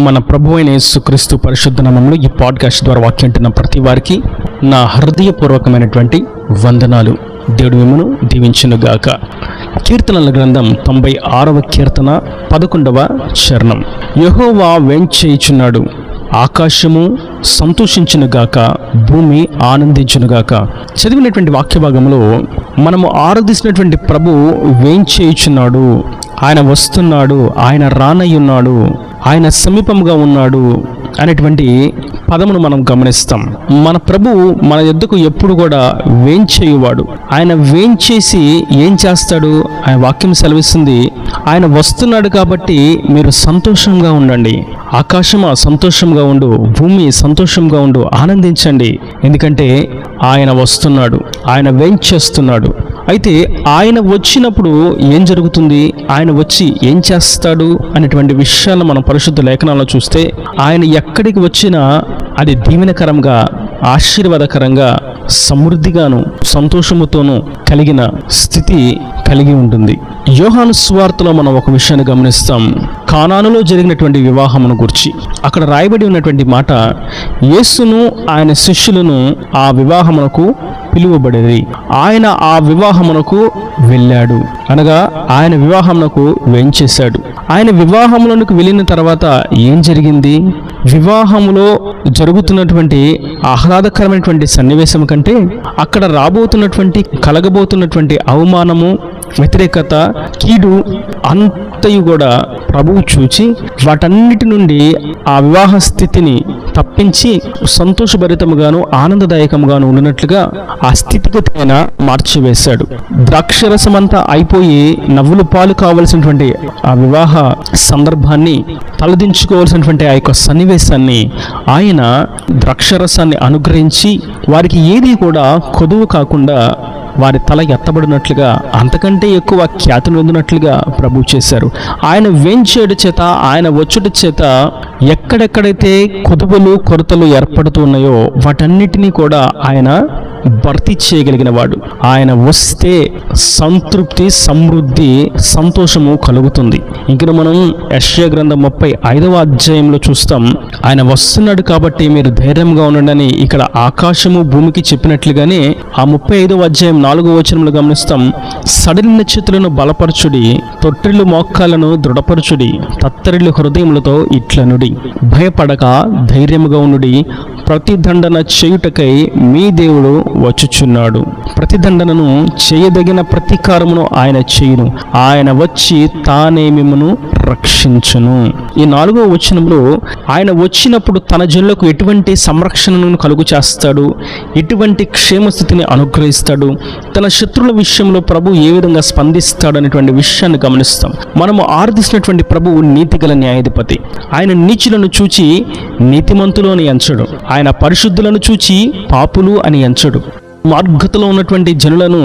మన ప్రభు అయిన యేసుక్రీస్తు పరిశుద్ధ నామములో ఈ పాడ్కాస్ట్ ద్వారా వాక్యం వింటున్న ప్రతి వారికి నా హృదయపూర్వకమైనటువంటి వందనాలు. దేవుడు మిమ్మును దీవించునుగాక. కీర్తనల గ్రంథం 96వ కీర్తన 11వ చరణం. యెహోవా వేంచేయుచున్నాడు, ఆకాశము సంతోషించునుగాక, భూమి ఆనందించునుగాక. చదివినటువంటి వాక్య భాగంలో మనము ఆరాధిస్తున్నటువంటి ప్రభు వేంచేయుచున్నాడు, ఆయన వస్తున్నాడు, ఆయన రానయ్యున్నాడు, ఆయన సమీపంగా ఉన్నాడు అనేటువంటి పదమును మనం గమనిస్తాం. మన ప్రభు మన యొద్దకు ఎప్పుడు కూడా వేంచేయువాడు. ఆయన వేంచేసి ఏం చేస్తాడు? ఆయన వాక్యం సెలవిస్తుంది, ఆయన వస్తున్నాడు కాబట్టి మీరు సంతోషంగా ఉండండి. ఆకాశమా సంతోషంగా ఉండు, భూమి సంతోషంగా ఉండు, ఆనందించండి. ఎందుకంటే ఆయన వస్తున్నాడు, ఆయన వేంచేస్తున్నాడు. అయితే ఆయన వచ్చినప్పుడు ఏం జరుగుతుంది, ఆయన వచ్చి ఏం చేస్తాడు అనేటువంటి విషయాలను మనం పరిశుద్ధ లేఖనాల్లో చూస్తే, ఆయన ఎక్కడికి వచ్చినా అది దీవెనకరంగా, ఆశీర్వాదకరంగా, సమృద్ధిగాను సంతోషముతోనూ కలిగిన స్థితి కలిగి ఉంటుంది. యోహాను సువార్తలో మనం ఒక విషయాన్ని గమనిస్తాం. కానానులో జరిగినటువంటి వివాహమును గురించి అక్కడ రాయబడి ఉన్నటువంటి మాట, యేసును ఆయన శిష్యులను ఆ వివాహమునకు పిలువబడేది. ఆయన ఆ వివాహమునకు వెళ్ళాడు, అనగా ఆయన వివాహమునకు వేంచేశాడు. ఆయన వివాహములకు వెళ్ళిన తర్వాత ఏం జరిగింది? వివాహములో జరుగుతున్నటువంటి ఆహ్లాదకరమైనటువంటి సన్నివేశం కంటే అక్కడ రాబోతున్నటువంటి, కలగబోతున్నటువంటి అవమానము, వ్యతిరేకత, కీడు అంతయు కూడా ప్రభువు చూచి వాటన్నిటి నుండి ఆ వివాహ స్థితిని తప్పించి సంతోషభరితముగాను ఆనందదాయకముగాను ఉన్నట్లుగా ఆ స్థితిగతిని మార్చివేశాడు. ద్రాక్షరసమంతా అయిపోయి నవ్వులు పాలు కావలసినటువంటి ఆ వివాహ సందర్భాన్ని, తలదించుకోవాల్సినటువంటి ఆ యొక్క సన్నివేశాన్ని ఆయన ద్రాక్షరసాన్ని అనుగ్రహించి వారికి ఏది కూడా కొదువు కాకుండా వారి తల ఎత్తబడినట్లుగా, అంతకంటే ఎక్కువ ఖ్యాతిని పొందినట్లుగా ప్రభు చేశారు. ఆయన వేంచేయుట చేత, ఆయన వచ్చుట చేత ఎక్కడెక్కడైతే కొదువులు, కొరతలు ఏర్పడుతూ ఉన్నాయో వాటన్నిటినీ కూడా ఆయన భర్తీ చేయగలిగిన వాడు. ఆయన వస్తే సంతృప్తి, సమృద్ధి, సంతోషము కలుగుతుంది. ఇంక మనం యెషయా గ్రంథం 35వ అధ్యాయంలో చూస్తాం, ఆయన వస్తున్నాడు కాబట్టి మీరు ధైర్యంగా ఉండండి. ఇక్కడ ఆకాశము భూమికి చెప్పినట్లుగానే ఆ 35వ అధ్యాయం 4వ వచనంలో గమనిస్తాం, సడలిన చేతులను బలపరచుడి, తొట్టిల్లు మోకాలను దృఢపరచుడి, తత్తరిల్లు హృదయములతో ఇట్లనుడి, భయపడక ధైర్యముగా ఉండుడి, ప్రతిదండన చేయుటకై మీ దేవుడు వచ్చుచున్నాడు. ప్రతిదండనను చేయదగిన ప్రతీకారమును ఆయన చేయును, ఆయన వచ్చి తానే మిమ్మును రక్షించును. ఈ 4వ వచనంలో ఆయన వచ్చినప్పుడు తన జనులకు ఎటువంటి సంరక్షణను కలుగు చేస్తాడు, ఎటువంటి క్షేమస్థితిని అనుగ్రహిస్తాడు, తన శత్రుల విషయంలో ప్రభు ఏ విధంగా స్పందిస్తాడు అనేటువంటి విషయాన్ని గమనిస్తాం. మనము ఆరాధిస్తున్నటువంటి ప్రభువు నీతిగల న్యాయాధిపతి. ఆయన నీచులను చూచి నీతిమంతులు అని ఎంచడు, ఆయన పరిశుద్ధులను చూచి పాపులు అని ఎంచడు. మార్గతలో ఉన్నటువంటి జనులను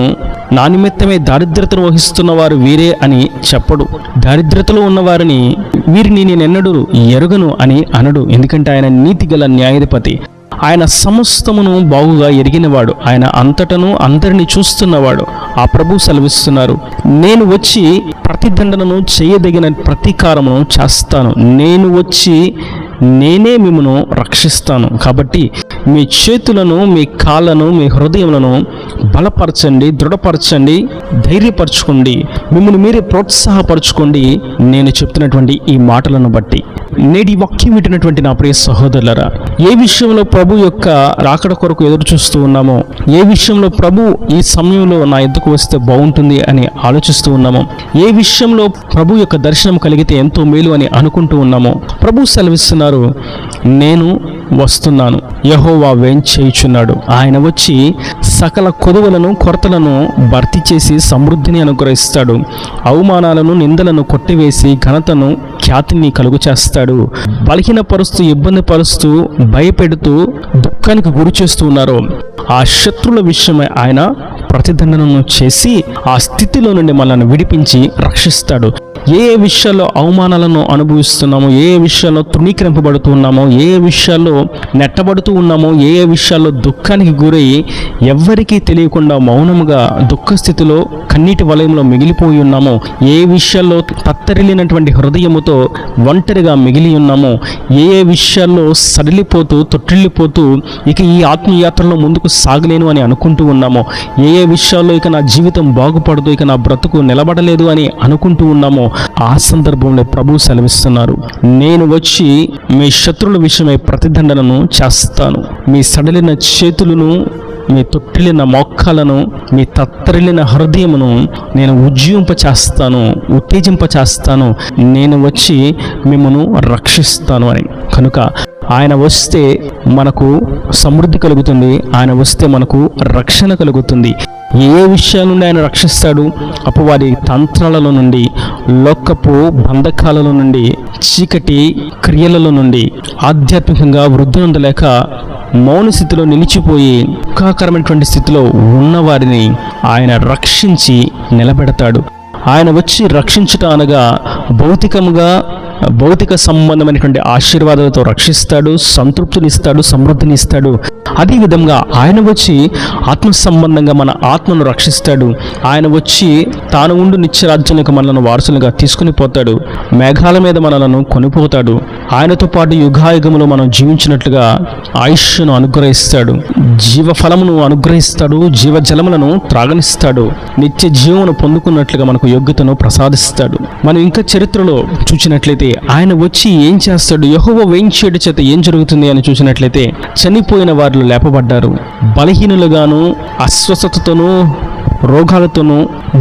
నా నిమిత్తమే దారిద్రతను వహిస్తున్న వారు వీరే అని చెప్పడు. దారిద్రతలో ఉన్నవారిని వీరిని నేనెన్నడూ ఎరుగను అని అనడు. ఎందుకంటే ఆయన నీతిగల న్యాయాధిపతి. ఆయన సమస్తమును బాగుగా ఎరిగినవాడు. ఆయన అంతటను అందరినీ చూస్తున్నవాడు. ఆ ప్రభు సెలవిస్తున్నారు, నేను వచ్చి ప్రతిదండనను చేయదగిన ప్రతీకారమును చేస్తాను, నేను వచ్చి నేనే మిమ్మను రక్షిస్తాను. కాబట్టి మీ చేతులను, మీ కాళ్ళను, మీ హృదయములను బలపరచండి, దృఢపరచండి, ధైర్యపరచుకోండి, మిమ్మల్ని మీరే ప్రోత్సాహపరచుకోండి. నేను చెప్తున్నటువంటి ఈ మాటలను బట్టి నేటి వాక్యం వింటున్నటువంటి నా ప్రియ సహోదరులరా, ఏ విషయంలో ప్రభు యొక్క రాకడ కొరకు ఎదురు చూస్తూ ఉన్నామో, ఏ విషయంలో ప్రభు ఈ సమయంలో నా ఎద్దుకు వస్తే బాగుంటుంది అని ఆలోచిస్తూ ఉన్నామో, ఏ విషయంలో ప్రభు యొక్క దర్శనం కలిగితే ఎంతో మేలు అని అనుకుంటూ ఉన్నామో, ప్రభు సెలవిస్తున్నారు, నేను వస్తున్నాను, యెహోవా వేంచేయుచున్నాడు. ఆయన వచ్చి సకల కొదువులను, కొరతలను భర్తీ చేసి సమృద్ధిని అనుగ్రహిస్తాడు. అవమానాలను, నిందలను కొట్టివేసి ఘనతను, ఖ్యాతిని కలుగు చేస్తాడు. బలహీనపరుస్తూ, ఇబ్బంది పరుస్తూ, భయపెడుతూ, దుఃఖానికి గురి చేస్తూ ఉన్నారు ఆ శత్రుల విషయమై ఆయన ప్రతిదండనను చేసి ఆ స్థితిలో నుండి మనల్ని విడిపించి రక్షిస్తాడు. ఏ ఏ విషయాల్లో అవమానాలను అనుభవిస్తున్నామో, ఏ ఏ విషయాల్లో తృణీకరింపబడుతూ ఉన్నామో, ఏ ఏ విషయాల్లో నెట్టబడుతూ ఉన్నామో, ఏ ఏ విషయాల్లో దుఃఖానికి గురై ఎవ్వరికీ తెలియకుండా మౌనముగా దుఃఖ స్థితిలో కన్నీటి వలయంలో మిగిలిపోయి ఉన్నామో, ఏ విషయాల్లో తత్తరిల్లినటువంటి హృదయముతో ఒంటరిగా మిగిలి ఉన్నామో, ఏ ఏ విషయాల్లో సడిలిపోతూ తొట్టిల్లిపోతూ ఇక ఈ ఆత్మయాత్రలో ముందుకు సాగలేను అని అనుకుంటూ ఉన్నామో, ఏ ఏ విషయాల్లో ఇక నా జీవితం బాగుపడదు, ఇక నా బ్రతుకు నిలబడలేదు అని అనుకుంటూ ఉన్నామో, ఆ సందర్భంలో ప్రభు సెలవిస్తున్నారు, నేను వచ్చి మీ శత్రువుల విషయమై ప్రతిదండనను చేస్తాను. మీ సడలిన చేతులను, మీ తొట్టిల్లిన మోకాలను, మీ తత్తరిల్లిన హృదయమును నేను ఉజ్జీవింపచేస్తాను, ఉత్తేజింపచేస్తాను. నేను వచ్చి మిమ్మను రక్షిస్తాను అని. కనుక ఆయన వస్తే మనకు సమృద్ధి కలుగుతుంది, ఆయన వస్తే మనకు రక్షణ కలుగుతుంది. ఏ విషయాల నుండి ఆయన రక్షిస్తాడు? అపవాది తంత్రాలలో నుండి, లోకపు బంధకాలలో నుండి, చీకటి క్రియలలో నుండి, ఆధ్యాత్మికంగా వృద్ధి ఉండలేక మౌన స్థితిలో నిలిచిపోయి దుఃఖకరమైనటువంటి స్థితిలో ఉన్నవారిని ఆయన రక్షించి నిలబెడతాడు. ఆయన వచ్చి రక్షించుట అనగా భౌతిక సంబంధమైనటువంటి ఆశీర్వాదాలతో రక్షిస్తాడు, సంతృప్తినిస్తాడు, సమృద్ధినిస్తాడు. అదేవిధంగా ఆయన వచ్చి ఆత్మ సంబంధంగా మన ఆత్మను రక్షిస్తాడు. ఆయన వచ్చి తాను ఉండు నిత్యరాజ్యానికి మనలను వారసులుగా తీసుకుని పోతాడు. మేఘాల మీద మనలను కొనిపోతాడు. ఆయనతో పాటు యుగాయుగములో మనం జీవించినట్లుగా ఆయుష్ను అనుగ్రహిస్తాడు, జీవఫలమును అనుగ్రహిస్తాడు, జీవజలములను త్రాగనిస్తాడు, నిత్య జీవమును పొందుకున్నట్లుగా మనకు యోగ్యతను ప్రసాదిస్తాడు. మనం ఇంకా చరిత్రలో చూసినట్లయితే ఆయన వచ్చి ఏం చేస్తాడు, యెహోవా వేయించేటి చేత ఏం జరుగుతుంది అని చూసినట్లయితే చనిపోయిన వారు లేపబడ్డారు. బలహీనులుగాను, అస్వస్థతతోనూ, రోగాలతోనూ,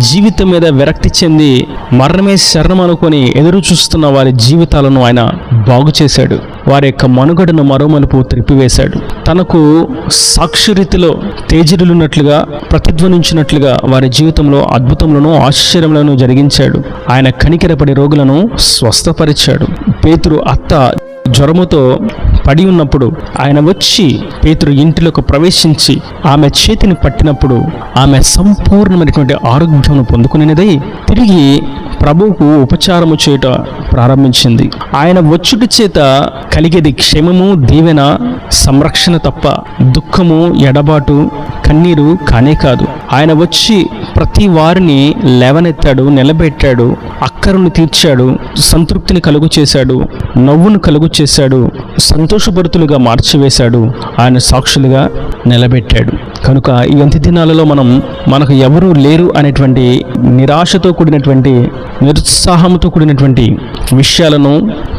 జీవితం మీద విరక్తి చెంది మరణమే శరణం అనుకొని ఎదురు చూస్తున్న వారి జీవితాలను ఆయన బాగు చేశాడు. వారి యొక్క మనుగడను మరోమలుపు త్రిప్పివేశాడు. తనకు సాక్షిరీతిలో తేజరులున్నట్లుగా, ప్రతిధ్వనించినట్లుగా వారి జీవితంలో అద్భుతములను, ఆశ్చర్యములను జరిగించాడు. ఆయన కనికెరపడి రోగులను స్వస్థపరిచాడు. పేతురు అత్త జ్వరముతో పడి ఉన్నప్పుడు ఆయన వచ్చి పేతురు ఇంటిలోకి ప్రవేశించి ఆమె చేతిని పట్టినప్పుడు ఆమె సంపూర్ణమైనటువంటి ఆరోగ్యం పొందుకునేదై తిరిగి ప్రభువుకు ఉపచారము చేయట ప్రారంభించింది. ఆయన వచ్చుట చేత కలిగేది క్షేమము, దీవెన, సంరక్షణ తప్ప దుఃఖము, ఎడబాటు, కన్నీరు కానే కాదు. ఆయన వచ్చి ప్రతి వారిని లేవనెత్తాడు, నిలబెట్టాడు, అక్కరును తీర్చాడు, సంతృప్తిని కలుగు చేశాడు, నవ్వును కలుగు చేశాడు, సంతోషభరితులుగా మార్చివేశాడు, ఆయన సాక్షులుగా నిలబెట్టాడు. కనుక ఈ అంత్య దినాలలో మనకు ఎవరూ లేరు అనేటువంటి నిరాశతో కూడినటువంటి, నిరుత్సాహంతో కూడినటువంటి విషయాలను,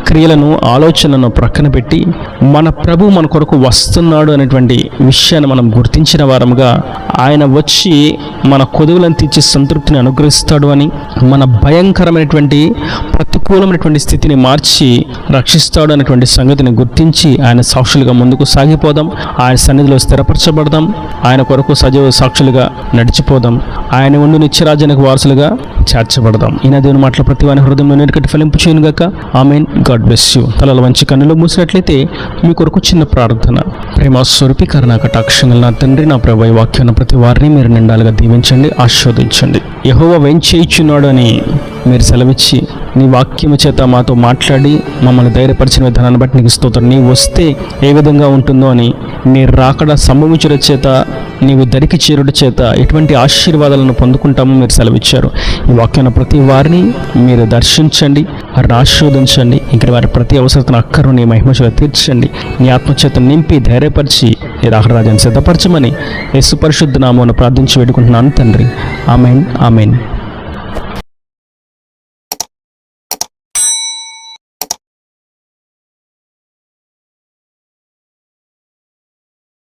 క్రియలను, ఆలోచనలను ప్రక్కన పెట్టి మన ప్రభు మన కొరకు వస్తున్నాడు అనేటువంటి విషయాన్ని మనం గుర్తించిన వారముగా ఆయన వచ్చి మన కొదువులను తీర్చి సంతృప్తిని అనుగ్రహిస్తాడు అని, మన భయంకరమైనటువంటి ప్రతికూలమైనటువంటి స్థితిని మార్చి రక్షిస్తాడు అనేటువంటి సంగతిని గుర్తించి ఆయన సాక్షులుగా ముందుకు సాగిపోదాం. ఆయన సన్నిధిలో స్థిరపరచబడదాం. ఆయన కొరకు సజీవ సాక్షులుగా నడిచిపోదాం. ఆయన ఉండి నిత్యరాజ్యానికి వారసులుగా చేర్చబడదాం. ఈయన దేవుని మాటల ప్రతి వాని హృదయంలో నీటికట్టి ఫలింపు చేయనుగాక. ఆమెన్. God bless you. తలల వంచి కన్నులు మూసినట్లయితే మీ కొరకు చిన్న ప్రార్థన. ప్రేమ స్వరూపి కరుణా కటాక్షంగా నా తండ్రి, నా ప్రభు, ఈ వాక్యాన్ని ప్రతి వారిని మీరు నిండాలుగా దీవించండి, ఆశీర్వదించండి. యెహోవా వేంచేయుచున్నాడు అని మీరు సెలవిచ్చి నీ వాక్యము చేత మాతో మాట్లాడి మమ్మల్ని ధైర్యపరిచిన విధానాన్ని బట్టి నీకు స్తోత్రం. నీవు వస్తే ఏ విధంగా ఉంటుందో అని, నీ రాకడ సంభవించుట చేత, నీవు దరికి చేరుట చేత ఎటువంటి ఆశీర్వాదాలను పొందుకుంటామో మీరు సెలవిచ్చారు. ఈ వాక్యాన్ని ప్రతి వారిని మీరు దర్శించండి, వారిని ఆశీర్వదించండి. ఇక్కడ వారి ప్రతి అవసరతను అక్కరు నీ మహిమలో తీర్చండి. నీ ఆత్మచేత నింపి ధైర్యపరిచి నీ రాకడ రాజ్యాన్ని సిద్ధపరచమని యేసు పరిశుద్ధ నామమున ప్రార్థించి వేడుకుంటున్నాను తండ్రి. ఆమెన్. ఆమెన్.